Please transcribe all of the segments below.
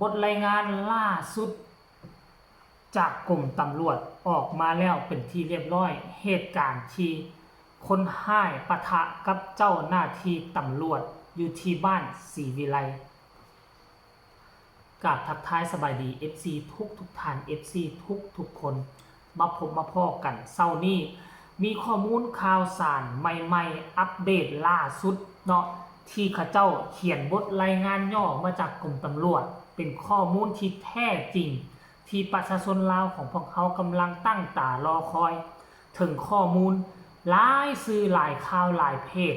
บทรายงานล่าสุดจากกรมตำรวจออกมาแล้วเป็นที่เรียบร้อยเหตุการณ์ที่คนห้ายปะทะกับเจ้าหน้าที่ตำรวจอยู่ที่บ้านศรีวิไลกราบทักทายสบายดี FC ทุกท่าน FC ทุกคนมาพบมาพ้อกันเช้านี้มีข้อมูลข่าวสารใหม่ๆอัปเดตล่าสุดเนาะที่ข้าเจ้าเขียนบทรายงานย่อมาจากกรมตำรวจเป็นข้อมูลที่แท้จริงที่ประชาชนลาวของพวกเขากำลังตั้งตารอคอยถึงข้อมูลหลายสื่อหลายข่าวหลายเพจ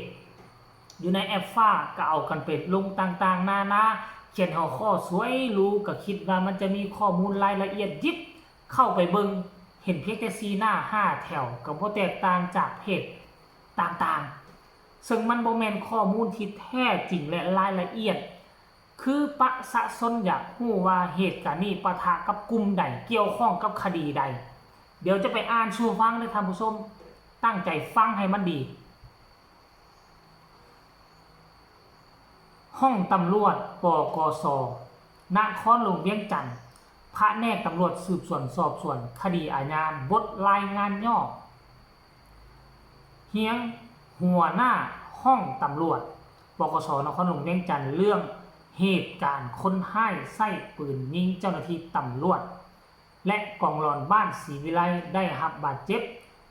อยู่ในแอปฟ้าก็เอากันไปลงต่างๆนาเขียนหัวข้อสวยรู้ก็คิดว่ามันจะมีข้อมูลรายละเอียดยิบเข้าไปเบิ่งเห็นเพียงแต่ซีหน้า5แถวก็บ่แตกต่างจากเพจต่างๆซึ่งมันบ่แม่นข้อมูลที่แท้จริงและรายละเอียดคือประชาชนอยากรู้ว่าเหตุการณ์นี้ปะทะกับกลุ่มใดเกี่ยวข้องกับคดีใดเดี๋ยวจะไปอ่านสู่ฟังเลยท่านผู้ชมตั้งใจฟังให้มันดีห้องตำรวจปกส.นครหลวงเวียงจันทน์แผนกตำรวจสืบสวนสอบสวนคดีอาญาบทรายงานย่อเฮียงหัวหน้าห้องตำรวจปกส.นครหลวงเวียงจันทน์เรื่องเหตุการณ์คนห้ายไส้ปืนยิงเจ้าหน้าที่ตำรวจและกองร้อนบ้านศรีวิไลได้รับบาดเจ็บ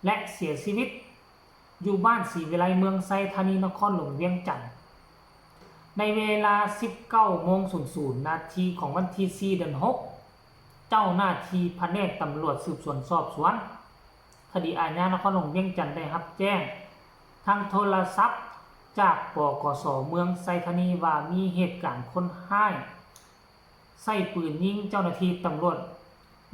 และเสียชีวิตอยู่บ้านศรีวิไลเมืองไซธานีนครหลวงเวียงจันทน์ในเวลา 19:00 น.ของวันที่ 4 เดือน 6 เจ้าหน้าที่แผนกตำรวจสืบสวนสอบสวนคดีอาญานครหลวงเวียงจันทน์ได้รับแจ้งทางโทรศัพท์จากปกส.เมืองไซธานีว่ามีเหตุการณ์คนห้ายใส่ปืนยิงเจ้าหน้าที่ตำรวจ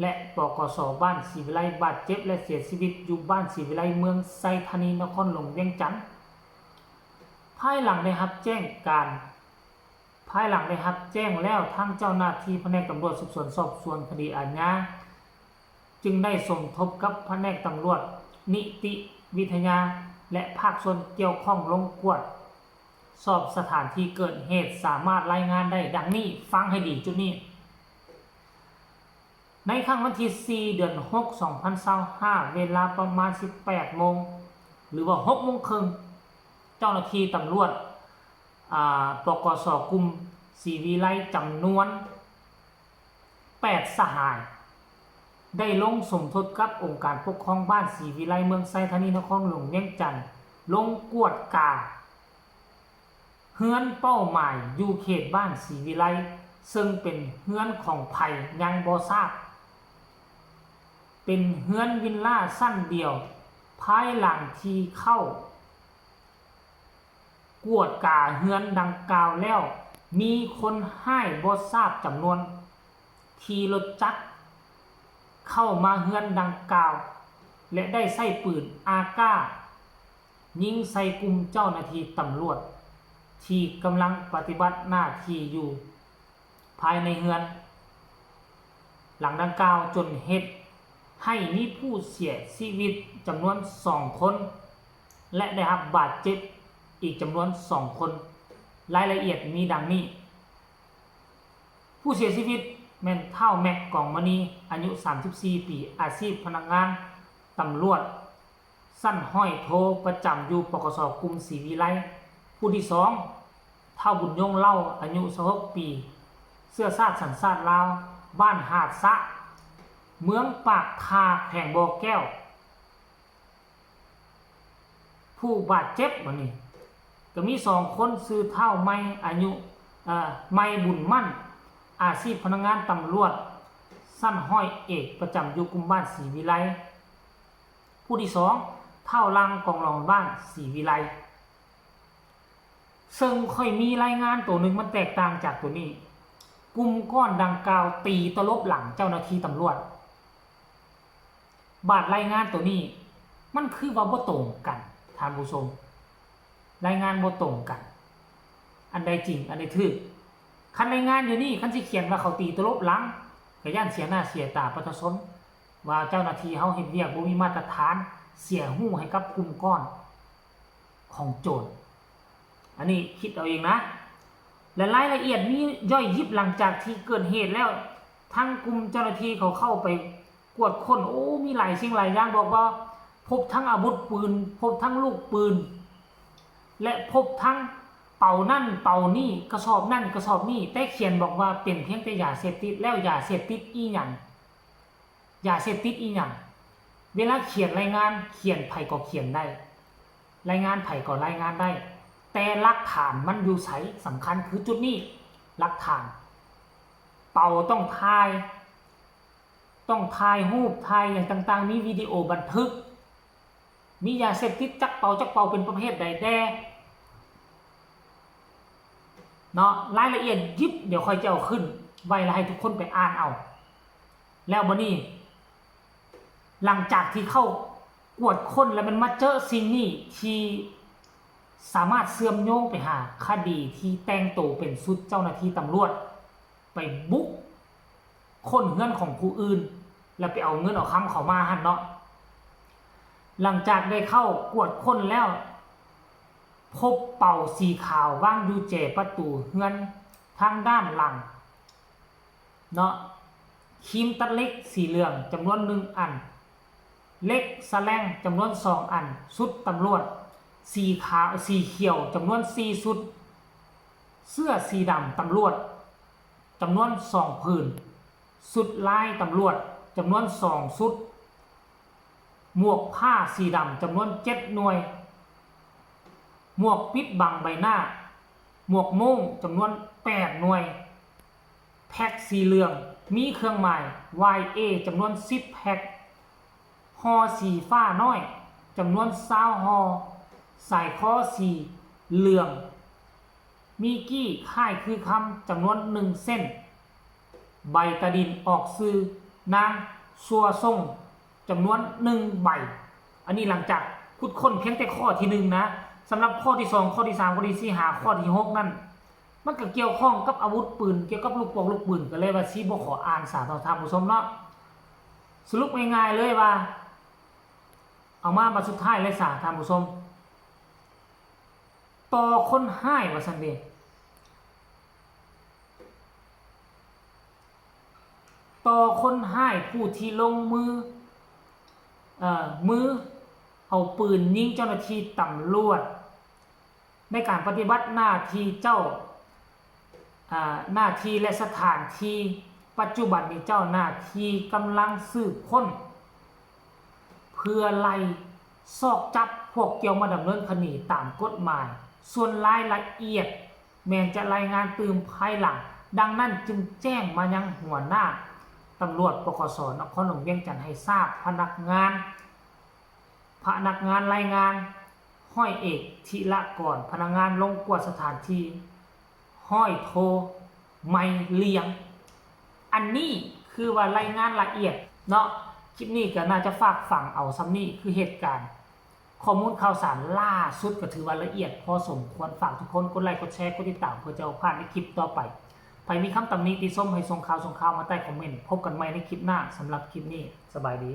และปกส.บ้านศรีวิไลบาดเจ็บและเสียชีวิตอยู่บ้านศรีวิไลเมืองไซธานีนครหลวงเวียงจันทน์ภายหลังได้รับแจ้งแล้วทางเจ้าหน้าที่แผนกตำรวจสืบสวนสอบสวนคดีอาญาจึงได้สมทบกับแผนกตำรวจนิติวิทยาและภาคส่วนเกี่ยวข้องลงกวดสอบสถานที่เกิดเหตุสามารถรายงานได้ดังนี้ฟังให้ดีจุดนี้ในครั้งวันที่ 4 เดือน 6 2025 เวลาประมาณ 18 โมงหรือว่า 6 โมงครึ่งเจ้าหน้าที่ตำรวจปกส.กลุ่มศรีวิไลจำนวน8 สหายได้ลงสมทบกับองค์การปกครองบ้านศรีวิไลเมืองไซธานีนครหลวงเวียงจันทน์ลงกวดกาเฮือนเป้าหมายอยู่เขตบ้านศรีวิไลซึ่งเป็นเฮือนของไผ่ยังบ่ทราบเป็นเฮือนวิลล่าสั้นเดียวภายหลังที่เข้ากวดกาเฮือนดังกล่าวแล้วมีคนห้ายบ่ทราบจำนวนขี่รถจักรเข้ามาเฮือนดังกล่าวและได้ใช้ปืนอากายิงใส่กลุ่มเจ้าหน้าที่ตำรวจที่กำลังปฏิบัติหน้าที่อยู่ภายในเฮือนหลังดังกล่าวจนเหตุให้มีผู้เสียชีวิตจำนวน2 คนและได้รับบาดเจ็บอีกจำนวน2 คนรายละเอียดมีดังนี้ผู้เสียชีวิตแม่นเฒ่าแม็กกองมณีอายุ34 ปีอาชีพพนักงานตำรวจสั้นห้อยโทประจำอยู่ปกส.กลุ่มศรีวิไลผู้ที่2เฒ่าบุญยงเล่าอายุ26 ปีเสื้อชาติสัญชาติลาวบ้านหาดสะเมืองปากคาแขวงบ่อแก้วผู้บาดเจ็บบัดนี้ก็มี2 คนชื่อเฒ่าไม้อายุไม้บุญมั่นอาชีพพนักงานตำรวจสั้นห้อยเอกประจำอยู่กลุ่มบ้านศรีวิไลผู้ที่2เฒ่าลังกองรองบ้านศรีวิไลซึ่งค่อยมีรายงานตัวหนึ่งมันแตกต่างจากตัวนี้กลุ่มก้อนดังกล่าวตีตลบหลังเจ้าหน้าที่ตำรวจบาดรายงานตัวนี้มันคือว่าบ่ตรงกันท่านผู้ชมรายงานบ่ตรงกันอันใดจริงอันใดถูกคันรายงานอยู่นี่คันสิเขียนว่าเขาตีตลบหลังก็ย่านเสียหน้าเสียตาประชาชนว่าเจ้าหน้าที่เฮาเฮ็ดเวียกบ่มีมาตรฐานเสียหู้ให้กับกลุ่มก้อนของโจรอันนี้คิดเอาเองนะ และรายละเอียดมีย่อยยิบหลังจากที่เกิดเหตุแล้วทั้งกลุ่มเจ้าหน้าที่เขาเข้าไปกวดค้นโอ้มีหลายสิ่งหลายอย่างบอกว่าพบทั้งอาวุธปืนพบทั้งลูกปืนและพบทั้งเป่านั่นเป่านี่กระสอบนั่นกระสอบนี่แต่เขียนบอกว่าเป็นเพียงแต่ยาเสพติดแล้วยาเสพติดอีหยังยาเสพติดอีหยังเวลาเขียนรายงานเขียนไผก็เขียนได้รายงานไผก็รายงานได้แต่หลักฐานมันอยู่ไสสำคัญคือจุดนี้หลักฐานเป่าต้องถ่ายรูปถ่ายอย่างต่างๆมีวิดีโอบันทึกมียาเสพติดจักเป่าเป็นประเภทใดแด่เนาะรายละเอียดยิบเดี๋ยวค่อยจะเอาขึ้นไว้แล้วให้ทุกคนไปอ่านเอาแล้วบัดนี้หลังจากที่เข้ากวดค้นแล้วมันมาเจอสิ่งนี้ที่สามารถเชื่อมโยงไปหาคดีที่แต่งตัวเป็นชุดเจ้าหน้าที่ตำรวจไปบุกค้นเงินของผู้อื่นแล้วไปเอาเงินเอาคำเขามาหั่นเนาะหลังจากได้เข้ากวดค้นแล้วพบเป่าสีขาววางอยู่แจประตูเงินทางด้านหลังเนาะครีมตัดเล็กสีเหลืองจำนวน1อันเล็กสแลงจำนวน2อันชุดตำรวจสีขาวสีเขียวจำนวน4ชุดเสื้อสีดำตำรวจจำนวน2ผืนชุดลายตำรวจจำนวน2ชุดหมวกผ้าสีดำจำนวน7หน่วยหมวกปิดบังใบหน้าหมวกโม่งจำนวน8หน่วยแพ็คสีเหลืองมีเครื่องหมาย YA จำนวน10แพ็คห่อสีฟ้าน้อยจำนวน20ห่อสายคอสีเหลืองมีกี้ค่ายคือคำจำนวน1เส้นใบตะดินออกซื้อนางซัวซ่งจำนวน1ใบอันนี้หลังจากคุดค้นเพียงแต่ข้อที่1นะสำหรับข้อที่2ข้อที่3ข้อที่4หาข้อที่6นั่นมันก็เกี่ยวข้องกับอาวุธปืนเกี่ยวกับลูกโป่งลูกปืนก็เลยว่าสิบ่ขออ่านสาธารณผู้ชมเนาะสรุปง่ายๆเลยว่าเอามาบัดสุดท้ายเลยสาธารณผู้ชมต่อคนให้ว่าซั่นเด้ต่อคนให้ผู้ที่ลงมือเอาปืนยิงเจ้าหน้าที่ตำรวจในการปฏิบัติหน้าที่หน้าที่และสถานที่ปัจจุบันนี้เจ้าหน้าที่กำลังสืบค้นเพื่อไล่ซอกจับพวกเกี่ยวมาดำเนินคดีตามกฎหมายส่วนรายละเอียดแม้จะรายงานตื่มภายหลังดังนั้นจึงแจ้งมายังหัวหน้าตำรวจปคส.นครหลวงเวียงจันทร์ให้ทราบพนักงานรายงานห้อยเอกธิระก่อนพนักงานลงกวดสถานที่ห้อยโทไม่เลี้ยงอันนี้คือว่ารายงานละเอียดเนาะคลิปนี้ก็น่าจะฝากฝังเอาซ้ำนี่คือเหตุการณ์ข้อมูลข่าวสารล่าสุดก็ถือว่าละเอียดพอสมควรฝากทุกคนกดไลค์กดแชร์กดติดตามเพื่อจะเอาพลาดในคลิปต่อไปใครมีคำตำหนิติชมให้ส่งข่าวมาใต้คอมเมนต์พบกันใหม่ในคลิปหน้าสำหรับคลิปนี้สบายดี